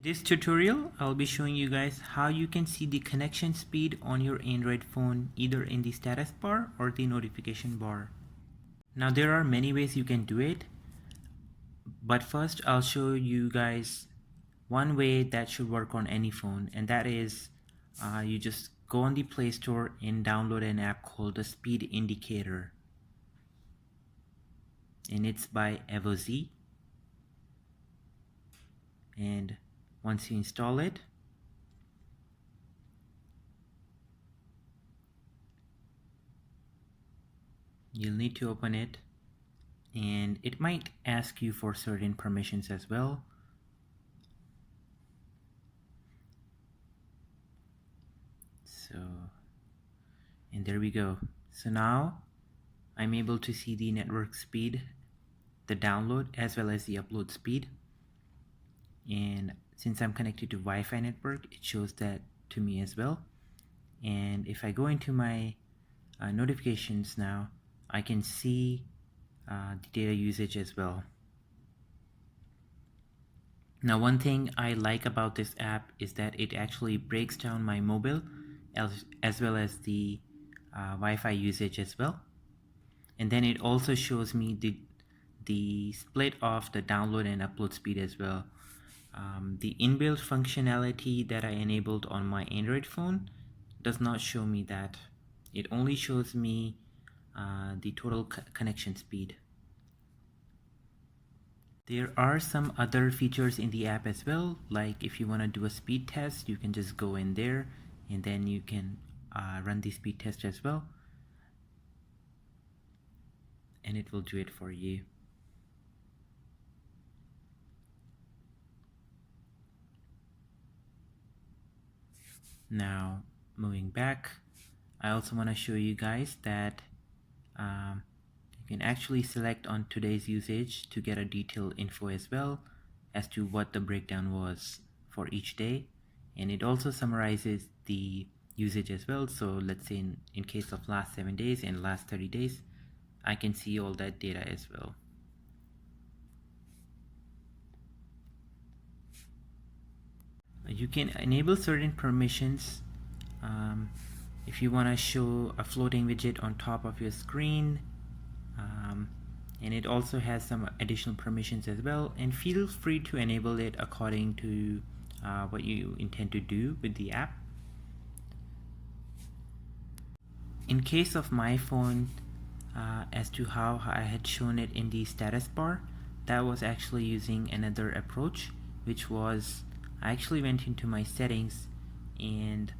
This tutorial, I'll be showing you guys how you can see the connection speed on your Android phone either in the status bar or the notification bar. Now there are many ways you can do it, but first I'll show you guys one way that should work on any phone, and that is you just go on the Play Store and download an app called the Speed Indicator, and it's by EvoZ. And once you install it, you'll need to open it, and it might ask you for certain permissions as well. And there we go. So now I'm able to see the network speed, the download as well as the upload speed. And since I'm connected to Wi-Fi network, it shows that to me as well. And if I go into my notifications now, I can see the data usage as well. Now one thing I like about this app is that it actually breaks down my mobile as well as the Wi-Fi usage as well. And then it also shows me the split of the download and upload speed as well. The inbuilt functionality that I enabled on my Android phone does not show me that. It only shows me the total connection speed. There are some other features in the app as well, like if you want to do a speed test, you can just go in there and then you can run the speed test as well, and it will do it for you. Now moving back, I also want to show you guys that you can actually select on today's usage to get a detailed info as well as to what the breakdown was for each day, and it also summarizes the usage as well. So let's say in case of last 7 days and last 30 days, I can see all that data as well. You can enable certain permissions if you want to show a floating widget on top of your screen, and it also has some additional permissions as well, and feel free to enable it according to what you intend to do with the app. In case of my phone, as to how I had shown it in the status bar, that was actually using another approach, which was I actually went into my settings and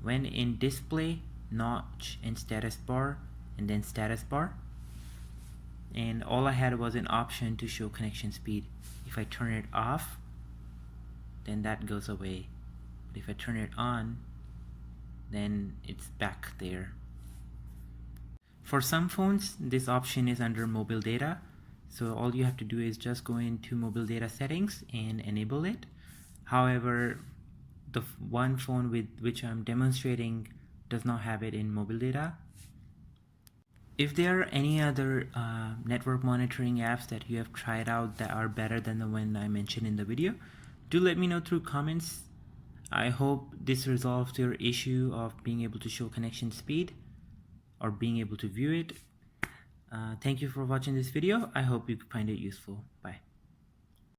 went in display, notch, and status bar, and then status bar, and all I had was an option to show connection speed. If I turn it off, then that goes away, but if I turn it on, then it's back there. For some phones, this option is under mobile data, so all you have to do is just go into mobile data settings and enable it. However, the one phone with which I'm demonstrating does not have it in mobile data. If there are any other network monitoring apps that you have tried out that are better than the one I mentioned in the video, do let me know through comments. I hope this resolved your issue of being able to show connection speed or being able to view it. Thank you for watching this video. I hope you find it useful. Bye.